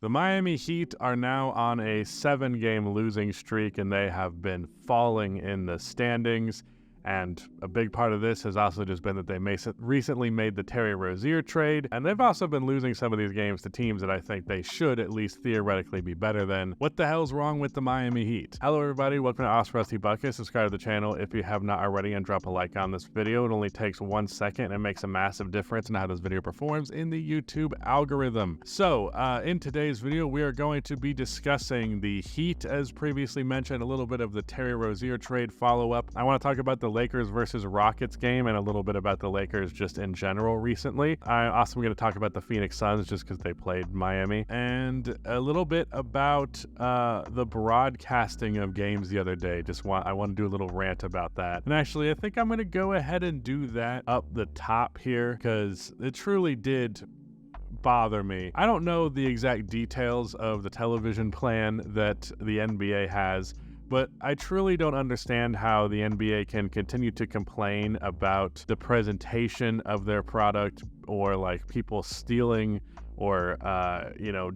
The Miami Heat are now on a 7-game losing streak, and they have been falling in the standings. And a big part of this has also just been that they recently made the Terry Rozier trade, and they've also been losing some of these games to teams that I think they should at least theoretically be better than. What the hell's wrong with the Miami Heat? Hello everybody, welcome to Os Rusty Bucket. Subscribe to the channel if you have not already and drop a like on this video. It only takes 1 second and it makes a massive difference in how this video performs in the YouTube algorithm. So, in today's video, we are going to be discussing the Heat, as previously mentioned, a little bit of the Terry Rozier trade follow-up. I want to talk about the Lakers versus Rockets game and a little bit about the Lakers just in general recently. I'm also going to talk about the Phoenix Suns just because they played Miami, and a little bit about the broadcasting of games the other day. I want to do a little rant about that. And actually, I think I'm going to go ahead and do that up the top here because it truly did bother me. I don't know the exact details of the television plan that the NBA has, but I truly don't understand how the NBA can continue to complain about the presentation of their product, or like people stealing or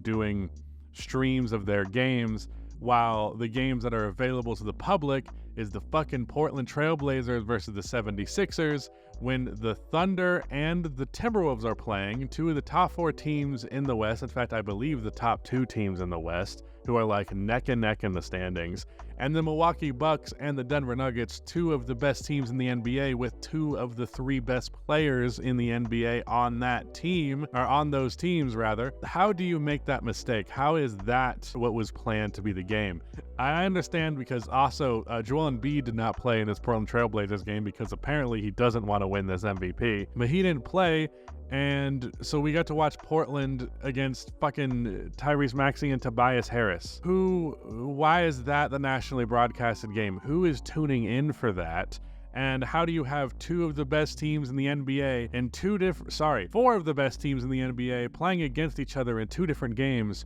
doing streams of their games, while the games that are available to the public is the fucking Portland Trailblazers versus the 76ers, when the Thunder and the Timberwolves are playing, two of the top 4 teams in the West. In fact, I believe the top 2 teams in the West, who are like neck and neck in the standings, and the Milwaukee Bucks and the Denver Nuggets, 2 of the best teams in the NBA, with 2 of the 3 best players in the NBA on that team, or on those teams rather. How do you make that mistake? How is that what was planned to be the game? I understand, because also Joel Embiid did not play in this Portland Trailblazers game because apparently he doesn't want to win this MVP, but he didn't play. And so we got to watch Portland against fucking Tyrese Maxey and Tobias Harris. Why is that the nationally broadcasted game? Who is tuning in for that? And how do you have 2 of the best teams in the NBA and 4 of the best teams in the NBA playing against each other in 2 different games,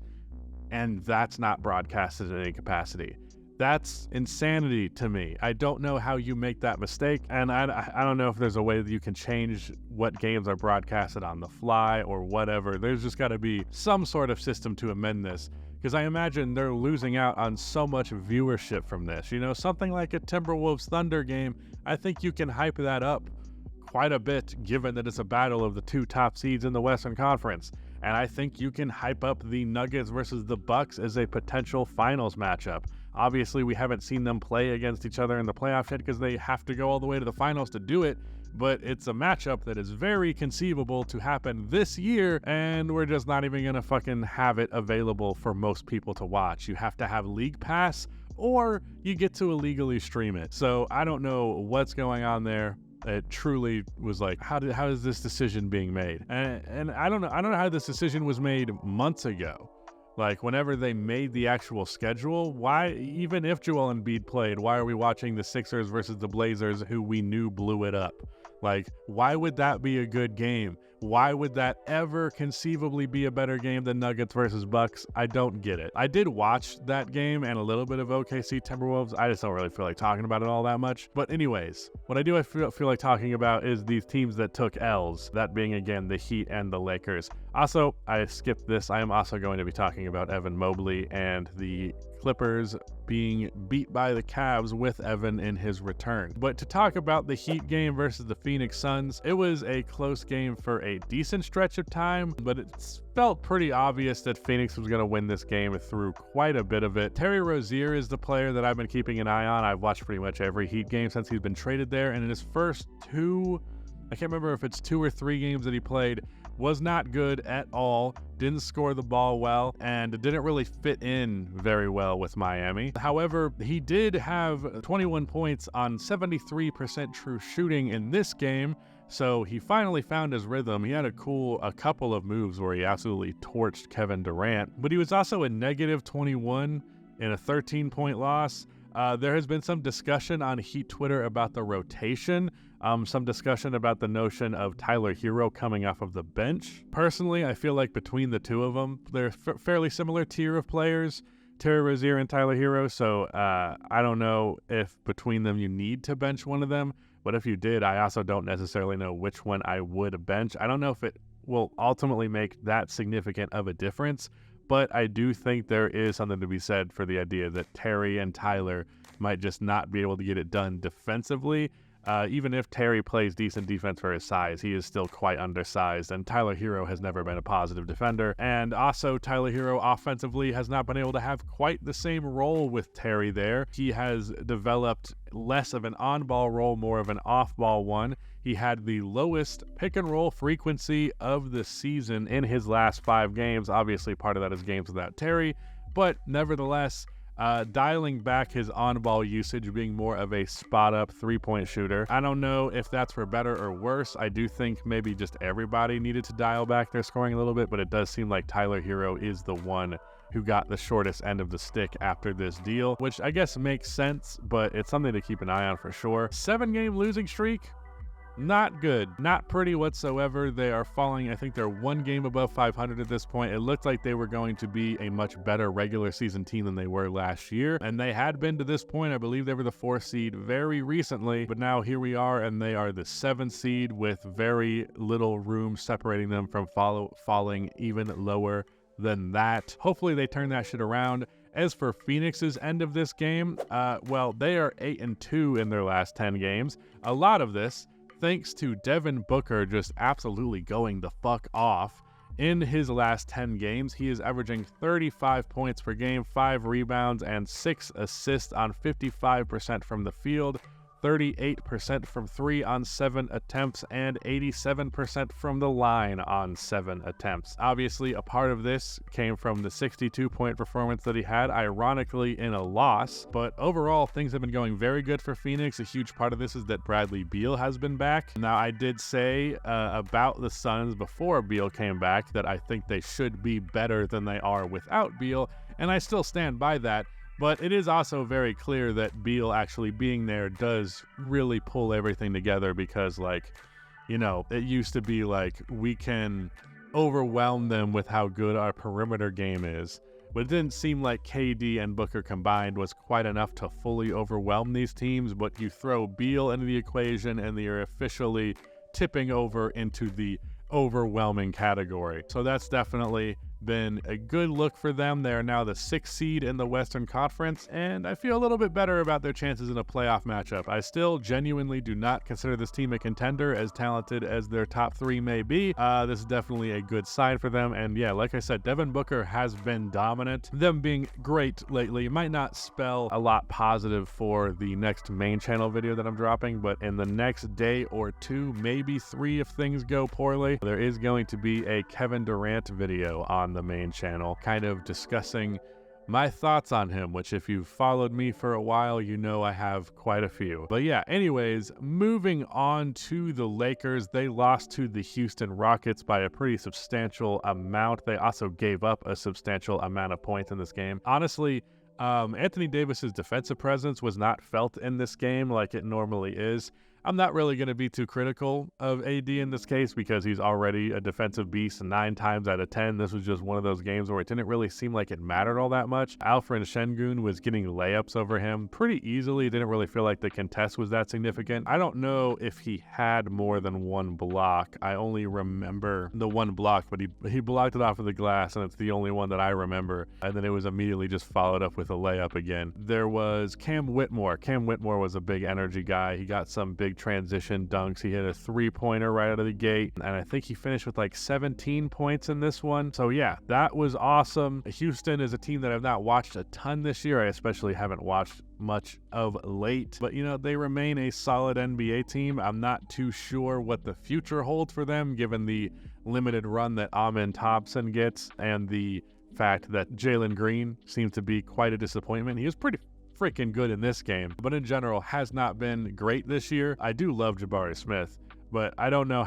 and that's not broadcasted in any capacity? That's insanity to me. I don't know how you make that mistake, and I don't know if there's a way that you can change what games are broadcasted on the fly or whatever. There's just got to be some sort of system to amend this, because I imagine they're losing out on so much viewership from this. You know, something like a Timberwolves Thunder game, I think you can hype that up quite a bit, given that it's a battle of the 2 top seeds in the Western Conference. And I think you can hype up the Nuggets versus the Bucks as a potential finals matchup. Obviously, we haven't seen them play against each other in the playoffs yet because they have to go all the way to the finals to do it, but it's a matchup that is very conceivable to happen this year, and we're just not even gonna fucking have it available for most people to watch. You have to have League Pass, or you get to illegally stream it. So I don't know what's going on there. It truly was like, how is this decision being made? And I don't know how this decision was made months ago. Like, whenever they made the actual schedule, why, even if Joel Embiid played, why are we watching the Sixers versus the Blazers, who we knew blew it up? Like, why would that be a good game? Why would that ever conceivably be a better game than Nuggets versus Bucks? I don't get it. I did watch that game and a little bit of OKC Timberwolves. I just don't really feel like talking about it all that much. But anyways, what I do feel like talking about is these teams that took L's, that being, again, the Heat and the Lakers. Also, I skipped this. I am also going to be talking about Evan Mobley and the Clippers being beat by the Cavs with Evan in his return. But to talk about the Heat game versus the Phoenix Suns, it was a close game for a decent stretch of time, but it felt pretty obvious that Phoenix was going to win this game through quite a bit of it. Terry Rozier is the player that I've been keeping an eye on. I've watched pretty much every Heat game since he's been traded there, and in his first 2, I can't remember if it's 2 or 3 games that he played, was not good at all, didn't score the ball well, and didn't really fit in very well with Miami. However, he did have 21 points on 73% true shooting in this game, so he finally found his rhythm. He had a couple of moves where he absolutely torched Kevin Durant, but he was also a negative 21 in a 13-point loss. There has been some discussion on Heat Twitter about the rotation, some discussion about the notion of Tyler Hero coming off of the bench. Personally, I feel like between the 2 of them, they're fairly similar tier of players, Terry Rozier and Tyler Hero, so I don't know if between them you need to bench one of them, but if you did, I also don't necessarily know which one I would bench. I don't know if it will ultimately make that significant of a difference, but I do think there is something to be said for the idea that Terry and Tyler might just not be able to get it done defensively. Even if Terry plays decent defense for his size, he is still quite undersized, and Tyler Hero has never been a positive defender. And also, Tyler Hero offensively has not been able to have quite the same role with Terry there. He has developed less of an on-ball role, more of an off-ball one. He had the lowest pick-and-roll frequency of the season in his last 5 games. Obviously, part of that is games without Terry, but nevertheless, dialing back his on-ball usage, being more of a spot-up three-point shooter. I don't know if that's for better or worse. I do think maybe just everybody needed to dial back their scoring a little bit, but it does seem like Tyler Hero is the one who got the shortest end of the stick after this deal, which I guess makes sense, but it's something to keep an eye on for sure. 7-game losing streak. Not good. Not pretty whatsoever. They are falling. I think they're 1 game above 500 at this point. It looked like they were going to be a much better regular season team than they were last year. And they had been to this point. I believe they were the 4th seed very recently. But now here we are, and they are the 7th seed with very little room separating them from falling even lower than that. Hopefully they turn that shit around. As for Phoenix's end of this game, well, they are 8-2 in their last 10 games. A lot of this thanks to Devin Booker just absolutely going the fuck off. In his last 10 games, he is averaging 35 points per game, 5 rebounds, and 6 assists on 55% from the field, 38% from 3 on 7 attempts, and 87% from the line on 7 attempts. Obviously, a part of this came from the 62-point performance that he had, ironically in a loss, but overall, things have been going very good for Phoenix. A huge part of this is that Bradley Beal has been back. Now, I did say about the Suns before Beal came back that I think they should be better than they are without Beal, and I still stand by that. But it is also very clear that Beal actually being there does really pull everything together because, like, you know, it used to be like we can overwhelm them with how good our perimeter game is. But it didn't seem like KD and Booker combined was quite enough to fully overwhelm these teams. But you throw Beal into the equation and you're officially tipping over into the overwhelming category. So that's definitely been a good look for them. They are now the 6th seed in the Western Conference, and I feel a little bit better about their chances in a playoff matchup. I still genuinely do not consider this team a contender, as talented as their top 3 may be. This is definitely a good sign for them, and yeah, like I said, Devin Booker has been dominant. Them being great lately might not spell a lot positive for the next main channel video that I'm dropping, but in the next day or 2, maybe 3 if things go poorly, there is going to be a Kevin Durant video on the main channel, kind of discussing my thoughts on him, which if you've followed me for a while, you know I have quite a few. But yeah, anyways, moving on to the Lakers. They lost to the Houston Rockets by a pretty substantial amount. They also gave up a substantial amount of points in this game. Honestly, Anthony Davis's defensive presence was not felt in this game like it normally is. I'm not really going to be too critical of AD in this case because he's already a defensive beast 9 times out of 10. This was just one of those games where it didn't really seem like it mattered all that much. Alfred Şengün was getting layups over him pretty easily. It didn't really feel like the contest was that significant. I don't know if he had more than 1 block. I only remember the 1 block, but he blocked it off of the glass, and it's the only one that I remember. And then it was immediately just followed up with a layup again. There was Cam Whitmore. Cam Whitmore was a big energy guy. He got some big transition dunks. He hit a 3-pointer right out of the gate, and I think he finished with like 17 points in this one. So yeah, that was awesome. Houston is a team that I've not watched a ton this year. I especially haven't watched much of late, but you know, they remain a solid NBA team. I'm not too sure what the future holds for them given the limited run that Amen Thompson gets and the fact that Jalen Green seems to be quite a disappointment. He was pretty freaking good in this game, but in general has not been great this year. I do love Jabari Smith, but I don't know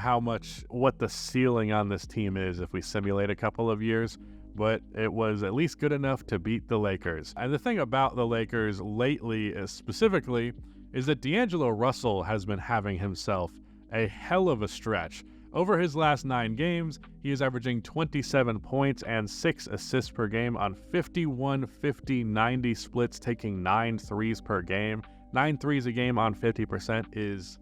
what the ceiling on this team is if we simulate a couple of years, but it was at least good enough to beat the Lakers. And the thing about the Lakers lately specifically is that D'Angelo Russell has been having himself a hell of a stretch. Over his last 9 games, he is averaging 27 points and 6 assists per game on 51, 50, 90 splits, taking 9 threes per game. 9 threes a game on 50% is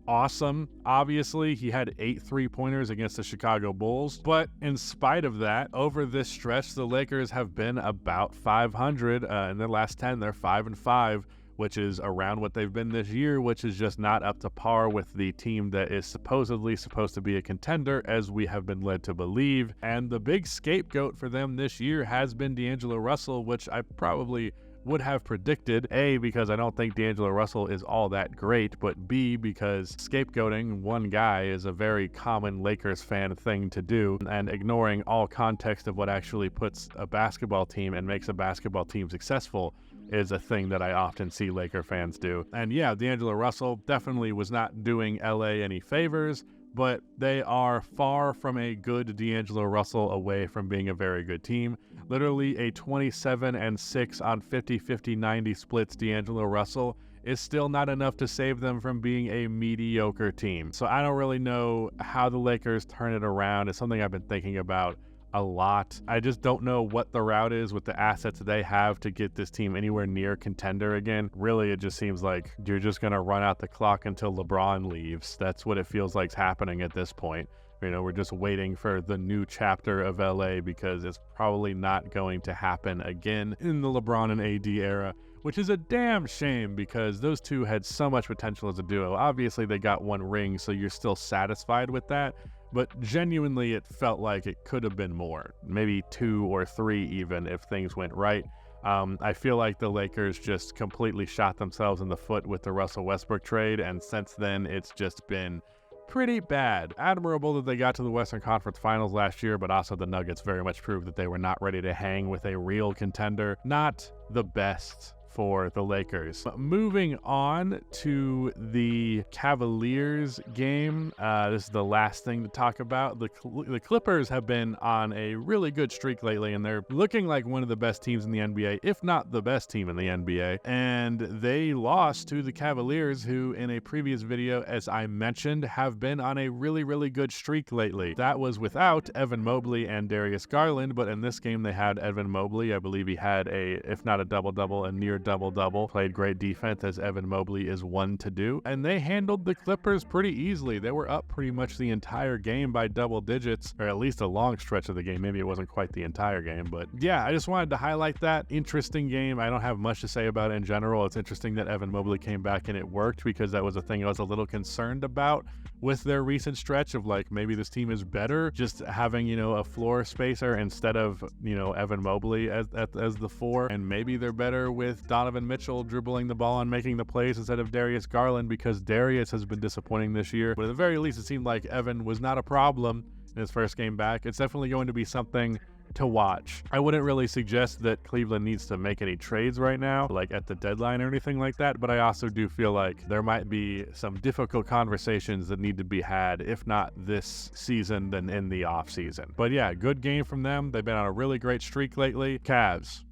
awesome. Obviously, he had 8 3-pointers against the Chicago Bulls, but in spite of that, over this stretch, the Lakers have been about 500. In their last 10, they're 5-5, which is around what they've been this year, which is just not up to par with the team that is supposedly supposed to be a contender, as we have been led to believe. And the big scapegoat for them this year has been D'Angelo Russell, which I probably would have predicted, A, because I don't think D'Angelo Russell is all that great, but B, because scapegoating one guy is a very common Lakers fan thing to do, and ignoring all context of what actually puts a basketball team and makes a basketball team successful is a thing that I often see Laker fans do. And yeah, D'Angelo Russell definitely was not doing LA any favors, but they are far from a good D'Angelo Russell away from being a very good team. Literally a 27-6 on 50-50-90 splits D'Angelo Russell is still not enough to save them from being a mediocre team. So I don't really know how the Lakers turn it around. It's something I've been thinking about a lot. I just don't know what the route is with the assets they have to get this team anywhere near contender again. Really, it just seems like you're just going to run out the clock until LeBron leaves. That's what it feels like's happening at this point. You know, we're just waiting for the new chapter of LA because it's probably not going to happen again in the LeBron and AD era, which is a damn shame because those two had so much potential as a duo. Obviously, they got one ring, so you're still satisfied with that. But genuinely, it felt like it could have been more, maybe 2 or 3 even if things went right. I feel like the Lakers just completely shot themselves in the foot with the Russell Westbrook trade, and since then, it's just been pretty bad. Admirable that they got to the Western Conference Finals last year, but also the Nuggets very much proved that they were not ready to hang with a real contender. Not the best for the Lakers. But moving on to the Cavaliers game, this is the last thing to talk about. The Clippers have been on a really good streak lately, and they're looking like one of the best teams in the NBA, if not the best team in the NBA. And they lost to the Cavaliers, who in a previous video, as I mentioned, have been on a really, really good streak lately. That was without Evan Mobley and Darius Garland, but in this game they had Evan Mobley. I believe he had if not a double-double, a near double-double. Played great defense, as Evan Mobley is one to do. And they handled the Clippers pretty easily. They were up pretty much the entire game by double digits, or at least a long stretch of the game. Maybe it wasn't quite the entire game, but yeah, I just wanted to highlight that. Interesting game. I don't have much to say about it in general. It's interesting that Evan Mobley came back and it worked, because that was a thing I was a little concerned about with their recent stretch of like, maybe this team is better just having, a floor spacer instead of, Evan Mobley as the 4. And maybe they're better with Donovan Mitchell dribbling the ball and making the plays instead of Darius Garland, because Darius has been disappointing this year. But at the very least, it seemed like Evan was not a problem in his first game back. It's definitely going to be something to watch. I wouldn't really suggest that Cleveland needs to make any trades right now, like at the deadline or anything like that, but I also do feel like there might be some difficult conversations that need to be had, if not this season, then in the off season. But yeah, good game from them. They've been on a really great streak lately. Cavs,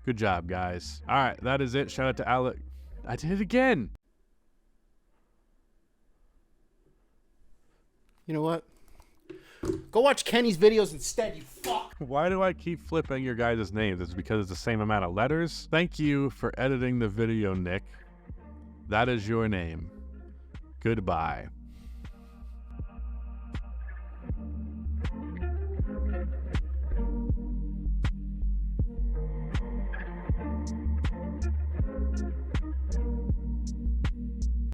good job, guys. All right, that is it. Shout out to Alec. I did it again. You know what? Go watch Kenny's videos instead, you fuck. Why do I keep flipping your guys' names? It's because it's the same amount of letters. Thank you for editing the video, Nick. That is your name. Goodbye.